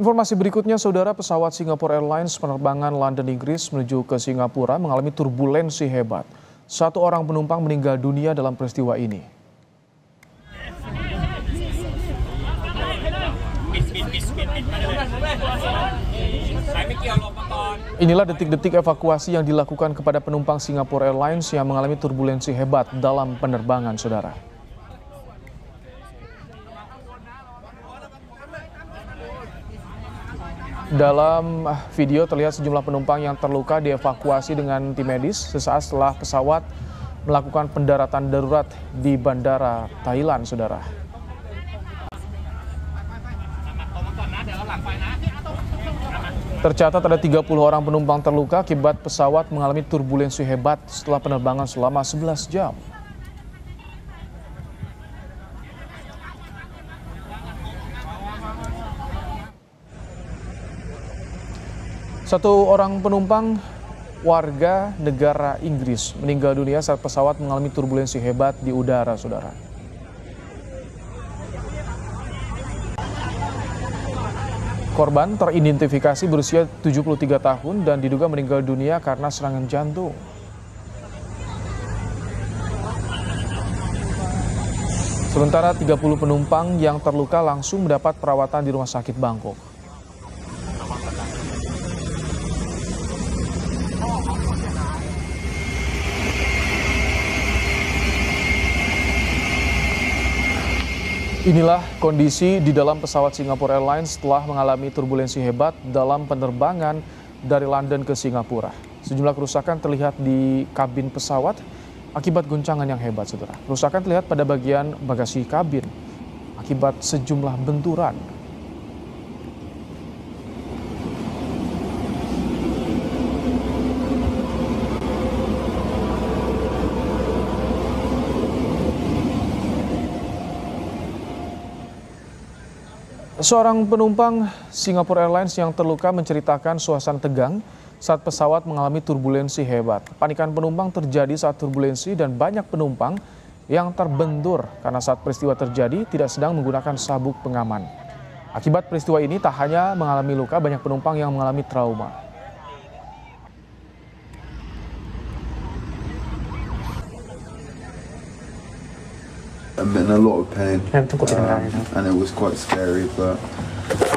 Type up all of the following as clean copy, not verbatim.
Informasi berikutnya, saudara, pesawat Singapore Airlines penerbangan London, Inggris menuju ke Singapura mengalami turbulensi hebat. Satu orang penumpang meninggal dunia dalam peristiwa ini. Inilah detik-detik evakuasi yang dilakukan kepada penumpang Singapore Airlines yang mengalami turbulensi hebat dalam penerbangan, saudara. Dalam video terlihat sejumlah penumpang yang terluka dievakuasi dengan tim medis sesaat setelah pesawat melakukan pendaratan darurat di Bandara Thailand, saudara. Tercatat ada 30 orang penumpang terluka akibat pesawat mengalami turbulensi hebat setelah penerbangan selama 11 jam. Satu orang penumpang warga negara Inggris meninggal dunia saat pesawat mengalami turbulensi hebat di udara, saudara. Korban teridentifikasi berusia 73 tahun dan diduga meninggal dunia karena serangan jantung. Sementara 30 penumpang yang terluka langsung mendapat perawatan di Rumah Sakit Bangkok. Inilah kondisi di dalam pesawat Singapore Airlines setelah mengalami turbulensi hebat dalam penerbangan dari London ke Singapura. Sejumlah kerusakan terlihat di kabin pesawat akibat guncangan yang hebat, saudara. Kerusakan terlihat pada bagian bagasi kabin akibat sejumlah benturan. Seorang penumpang Singapore Airlines yang terluka menceritakan suasana tegang saat pesawat mengalami turbulensi hebat. Panikan penumpang terjadi saat turbulensi dan banyak penumpang yang terbentur karena saat peristiwa terjadi tidak sedang menggunakan sabuk pengaman. Akibat peristiwa ini tak hanya mengalami luka, banyak penumpang yang mengalami trauma. I'm in a lot of pain, and it was quite scary, but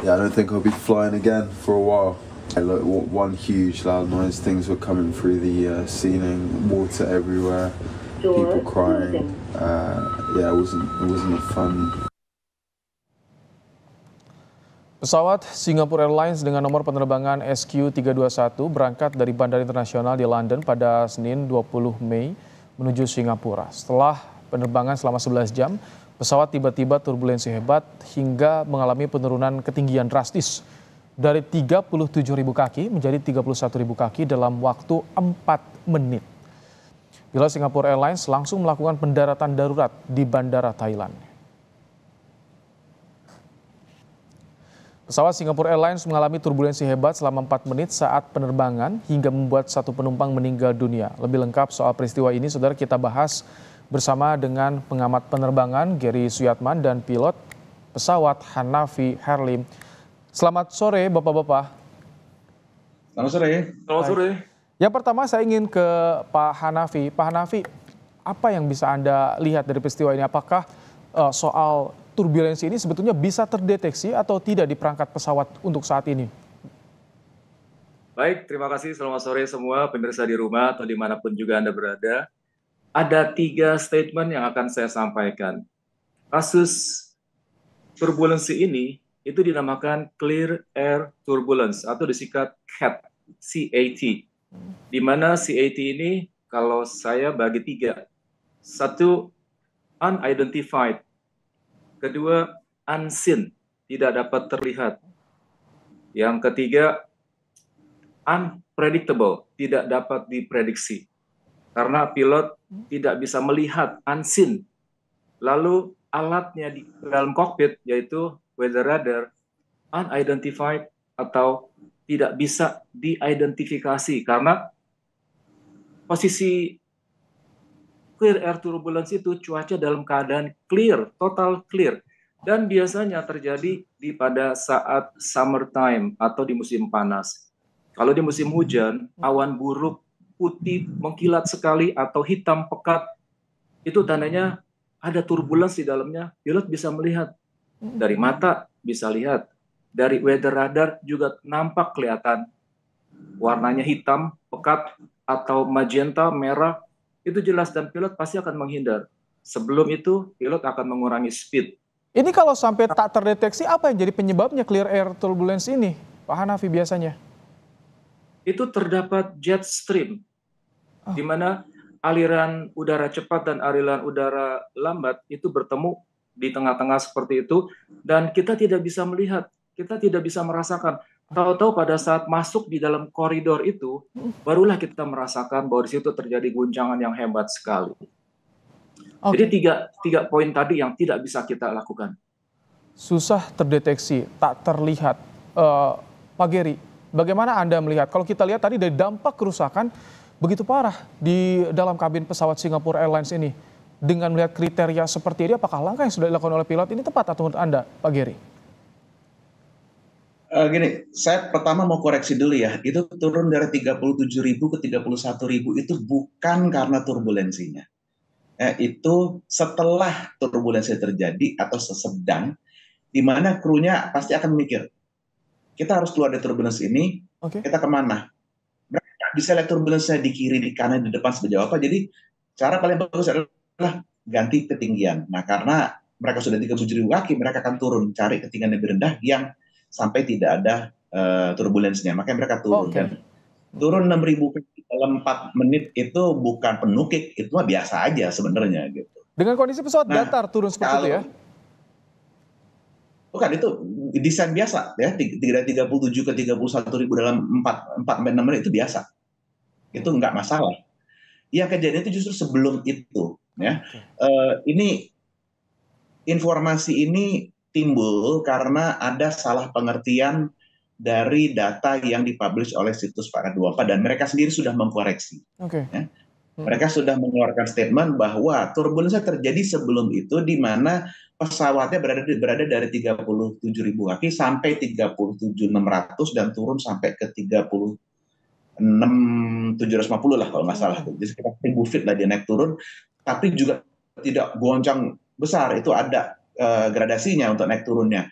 yeah, I don't think I'll be flying again for a while. Like one huge loud noise, things were coming through the ceiling, water everywhere, people crying. Yeah, it wasn't a fun. Pesawat Singapore Airlines dengan nomor penerbangan SQ321 berangkat dari Bandara Internasional di London pada Senin 20 Mei menuju Singapura. Setelah penerbangan selama 11 jam, pesawat tiba-tiba turbulensi hebat hingga mengalami penurunan ketinggian drastis dari 37.000 kaki menjadi 31.000 kaki dalam waktu 4 menit. Pilot Singapore Airlines langsung melakukan pendaratan darurat di Bandara Thailand. Pesawat Singapore Airlines mengalami turbulensi hebat selama 4 menit saat penerbangan hingga membuat satu penumpang meninggal dunia. Lebih lengkap soal peristiwa ini, saudara, kita bahas bersama dengan pengamat penerbangan Gary Suyatman dan pilot pesawat Hanafi Herlim. Selamat sore, Bapak-bapak. Selamat sore. Selamat sore. Yang pertama saya ingin ke Pak Hanafi. Pak Hanafi, apa yang bisa Anda lihat dari peristiwa ini? Apakah soal turbulensi ini sebetulnya bisa terdeteksi atau tidak di perangkat pesawat untuk saat ini? Baik, terima kasih. Selamat sore semua pemirsa di rumah atau dimanapun juga Anda berada. Ada 3 statement yang akan saya sampaikan. Kasus turbulensi ini itu dinamakan Clear Air Turbulence atau disingkat CAT, CAT. Di mana CAT ini kalau saya bagi 3. 1, unidentified. Kedua, unseen, tidak dapat terlihat. Yang ketiga, unpredictable, tidak dapat diprediksi. Karena pilot tidak bisa melihat unseen. Lalu alatnya di dalam kokpit yaitu weather radar unidentified atau tidak bisa diidentifikasi karena posisi clear air turbulence itu cuaca dalam keadaan clear, total clear. dan biasanya terjadi pada saat summertime atau di musim panas. Kalau di musim hujan, awan buruk putih mengkilat sekali atau hitam pekat, itu tandanya ada turbulence di dalamnya. Pilot bisa melihat dari mata, bisa lihat dari weather radar juga nampak kelihatan warnanya hitam pekat atau magenta merah, itu jelas dan pilot pasti akan menghindar. Sebelum itu pilot akan mengurangi speed. Ini kalau sampai tak terdeteksi, apa yang jadi penyebabnya clear air turbulence ini, Pak Hanafi biasanya? Itu terdapat jet stream, di mana aliran udara cepat dan aliran udara lambat itu bertemu di tengah-tengah seperti itu, dan kita tidak bisa melihat, kita tidak bisa merasakan. Tahu-tahu pada saat masuk di dalam koridor itu, barulah kita merasakan bahwa di situ terjadi guncangan yang hebat sekali. Jadi tiga poin tadi yang tidak bisa kita lakukan. Susah terdeteksi, tak terlihat. Pak Geri, bagaimana Anda melihat? Kalau kita lihat tadi dari dampak kerusakan begitu parah di dalam kabin pesawat Singapore Airlines ini. Dengan melihat kriteria seperti ini, apakah langkah yang sudah dilakukan oleh pilot ini tepat atau menurut Anda, Pak Geri? Gini, saya pertama mau koreksi dulu ya. Itu turun dari 37.000 ke 31.000 itu bukan karena turbulensinya. Itu setelah turbulensi terjadi atau sesedang, di mana krunya pasti akan mikir, kita harus keluar dari turbulensi ini, kita kemana? Mereka bisa lihat turbulensinya di kiri, di kanan, di depan, sejauh apa. Jadi cara paling bagus adalah ganti ketinggian. Nah, karena mereka sudah 37.000 kaki, mereka akan turun, cari ketinggian lebih rendah yang sampai tidak ada turbulensinya. Makanya mereka turun. Dan turun 6.000 dalam 4 menit itu bukan penukik, itu mah biasa aja sebenarnya gitu. Dengan kondisi pesawat datar turun seperti itu ya? Bukan, itu desain biasa ya, 37 ke 31.000 dalam 4-6 menit itu biasa. Itu nggak masalah. Yang kejadian itu justru sebelum itu ya. Ini informasi ini timbul karena ada salah pengertian dari data yang dipublish oleh situs Pak24 dan mereka sendiri sudah mengkoreksi. Ya. Mereka sudah mengeluarkan statement bahwa turbulensi terjadi sebelum itu, di mana pesawatnya berada dari 37.000 kaki sampai 37.600 dan turun sampai ke 36.750 lah kalau nggak salah. Jadi sekitar 1.000 feet lah dia naik turun, tapi juga tidak goncang besar, itu ada gradasinya untuk naik turunnya.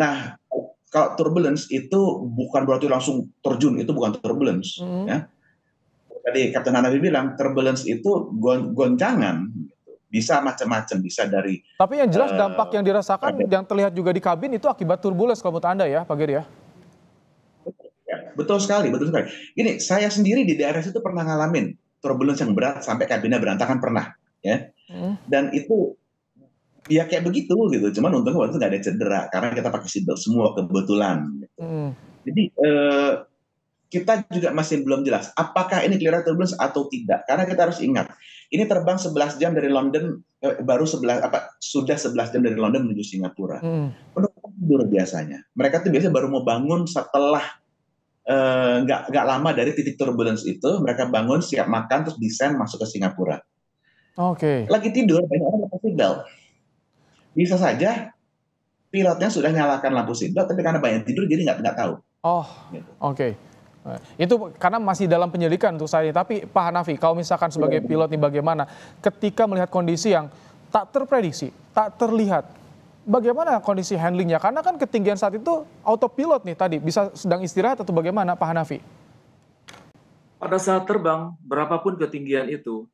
Nah, kalau turbulence itu bukan berarti langsung terjun, itu bukan turbulence. Ya. Tadi Kapten Hanafi bilang turbulence itu goncangan, bisa macam-macam, bisa dari. Tapi yang jelas dampak yang dirasakan, yang terlihat juga di kabin itu akibat turbulence kalau menurut Anda ya, Pak Geri ya? Betul sekali, betul sekali. Ini saya sendiri di daerah situ pernah ngalamin turbulence yang berat sampai kabinnya berantakan, pernah, ya. Dan itu ya kayak begitu gitu, cuman untungnya waktu itu nggak ada cedera karena kita pakai seatbelt semua kebetulan. Gitu. Jadi kita juga masih belum jelas apakah ini clear air turbulence atau tidak, karena kita harus ingat ini terbang 11 jam dari London, sudah 11 jam dari London menuju Singapura. Penumpang tidur biasanya. Mereka tuh biasanya baru mau bangun setelah nggak lama dari titik turbulence itu, mereka bangun siap makan terus desain masuk ke Singapura. Lagi tidur banyak orang pakai seatbelt. Bisa saja pilotnya sudah nyalakan lampu seatbelt, tapi karena banyak tidur jadi nggak tahu. Gitu. Itu karena masih dalam penyelidikan untuk saya. Tapi Pak Hanafi, kalau misalkan sebagai pilot nih bagaimana ketika melihat kondisi yang tak terprediksi, tak terlihat, bagaimana kondisi handlingnya? Karena kan ketinggian saat itu autopilot nih tadi, bisa sedang istirahat atau bagaimana Pak Hanafi? Pada saat terbang, berapapun ketinggian itu,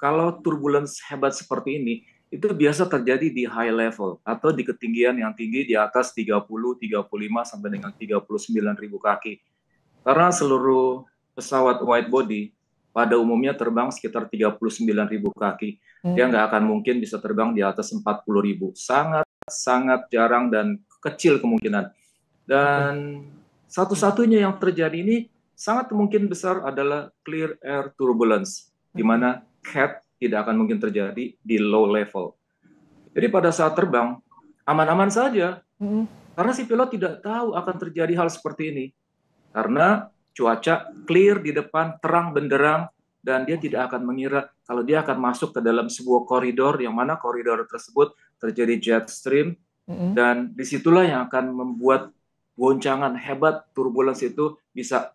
kalau turbulence hebat seperti ini, itu biasa terjadi di high level atau di ketinggian yang tinggi di atas 30, 35 sampai dengan 39.000 kaki. Karena seluruh pesawat wide body pada umumnya terbang sekitar 39.000 kaki. Dia nggak akan mungkin bisa terbang di atas 40.000. Sangat jarang dan kecil kemungkinan. Dan satu-satunya yang terjadi ini sangat mungkin besar adalah clear air turbulence, di mana CAT tidak akan mungkin terjadi di low level. Jadi pada saat terbang, aman-aman saja. Karena si pilot tidak tahu akan terjadi hal seperti ini. Karena cuaca clear di depan, terang benderang, dan dia tidak akan mengira kalau dia akan masuk ke dalam sebuah koridor, yang mana koridor tersebut terjadi jet stream, Dan disitulah yang akan membuat goncangan hebat, turbulence itu bisa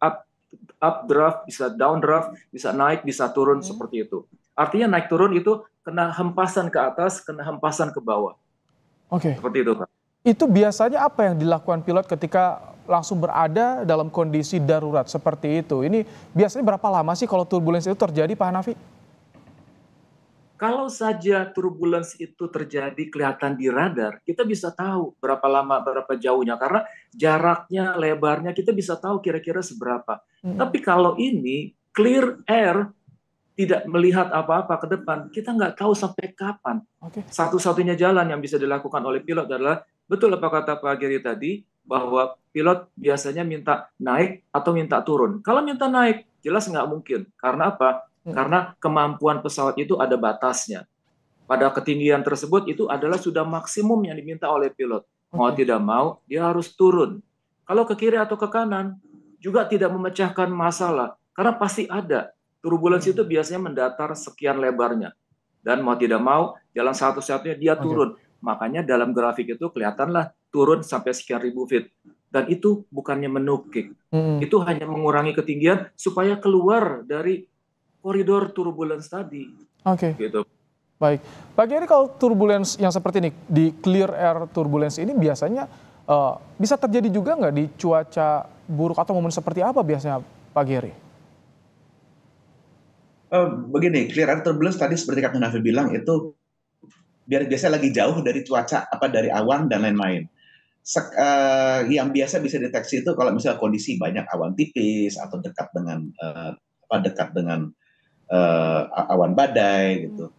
updraft, bisa downdraft, bisa naik, bisa turun seperti itu. Artinya naik turun itu kena hempasan ke atas, kena hempasan ke bawah. Oke. Seperti itu, Pak. Itu biasanya apa yang dilakukan pilot ketika langsung berada dalam kondisi darurat seperti itu? Ini biasanya berapa lama sih kalau turbulence itu terjadi, Pak Hanafi? Kalau saja turbulence itu terjadi kelihatan di radar, kita bisa tahu berapa lama, berapa jauhnya. Karena jaraknya, lebarnya, kita bisa tahu kira-kira seberapa. Tapi kalau ini clear air, tidak melihat apa-apa ke depan, kita nggak tahu sampai kapan. Satu-satunya jalan yang bisa dilakukan oleh pilot adalah, betul apa kata Pak Geri tadi, bahwa pilot biasanya minta naik atau minta turun. Kalau minta naik, jelas nggak mungkin. Karena apa? Karena kemampuan pesawat itu ada batasnya. Pada ketinggian tersebut itu adalah sudah maksimum yang diminta oleh pilot. Mau tidak mau, dia harus turun. Kalau ke kiri atau ke kanan, juga tidak memecahkan masalah. Karena pasti ada. Turbulence itu biasanya mendatar sekian lebarnya. Dan mau tidak mau, jalan satu-satunya dia turun. Makanya dalam grafik itu kelihatanlah turun sampai sekian ribu feet. Dan itu bukannya menukik. Itu hanya mengurangi ketinggian supaya keluar dari koridor turbulence tadi. Gitu. Baik. Pak Geri, kalau turbulence yang seperti ini, di clear air turbulence ini biasanya bisa terjadi juga nggak di cuaca buruk atau momen seperti apa biasanya, Pak Geri? Begini, clear air turbulence tadi seperti Kapten Hanafi bilang itu biasanya lagi jauh dari cuaca, dari awan dan lain-lain. Yang biasa bisa deteksi itu kalau misalnya kondisi banyak awan tipis atau dekat dengan awan badai gitu.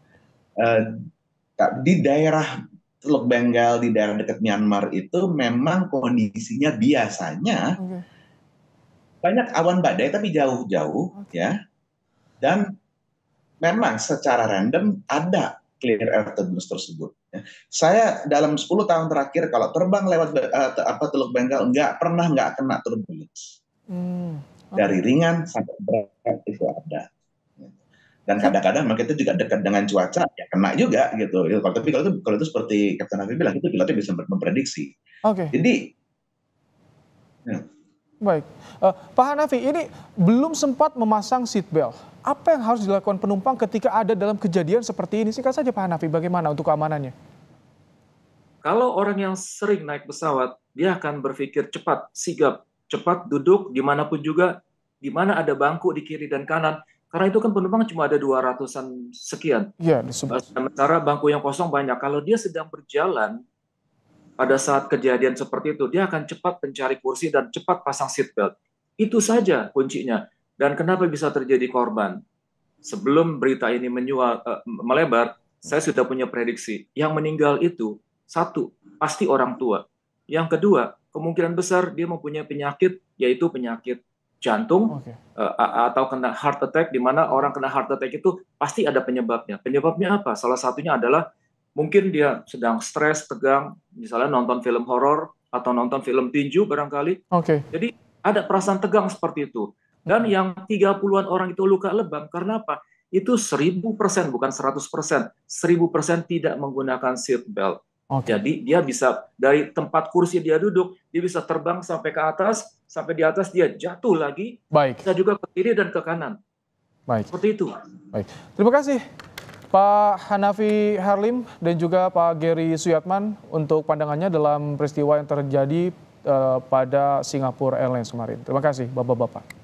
Di daerah Teluk Bengal, di daerah dekat Myanmar itu memang kondisinya biasanya banyak awan badai tapi jauh-jauh ya. Dan memang secara random ada clear air turbulence tersebut. Saya dalam 10 tahun terakhir kalau terbang lewat Teluk Bengal nggak kena turbulence. Dari ringan sampai berat itu ada. Dan kadang-kadang kita juga dekat dengan cuaca ya kena juga gitu. Tapi kalau itu seperti Kapten Hanafi bilang, itu pilotnya bisa memprediksi. Jadi baik, Pak Hanafi, ini belum sempat memasang seatbelt. Apa yang harus dilakukan penumpang ketika ada dalam kejadian seperti ini? Singkat saja Pak Hanafi, bagaimana untuk keamanannya? Kalau orang yang sering naik pesawat, dia akan berpikir cepat, sigap, cepat duduk dimanapun juga, di mana ada bangku di kiri dan kanan. Karena itu kan penumpang cuma ada 200-an sekian. Sementara bangku yang kosong banyak. Kalau dia sedang berjalan, pada saat kejadian seperti itu, dia akan cepat mencari kursi dan cepat pasang seatbelt. Itu saja kuncinya. Dan kenapa bisa terjadi korban? Sebelum berita ini melebar, saya sudah punya prediksi. Yang meninggal itu, satu, pasti orang tua. Yang kedua, kemungkinan besar dia mempunyai penyakit, yaitu penyakit jantung atau kena heart attack, di mana orang kena heart attack itu pasti ada penyebabnya. Penyebabnya apa? Salah satunya adalah mungkin dia sedang stres, tegang, misalnya nonton film horor atau nonton film tinju barangkali. Jadi ada perasaan tegang seperti itu. Dan yang 30-an orang itu luka lebam, karena apa? Itu 1000%, bukan 100%. 1000% tidak menggunakan seat belt. Jadi dia bisa, dari tempat kursi dia duduk, dia bisa terbang sampai ke atas, sampai di atas dia jatuh lagi, bisa juga ke kiri dan ke kanan. Seperti itu. Baik. Terima kasih Pak Hanafi Harlim dan juga Pak Geri Suyatman untuk pandangannya dalam peristiwa yang terjadi pada Singapore Airlines kemarin. Terima kasih Bapak-Bapak.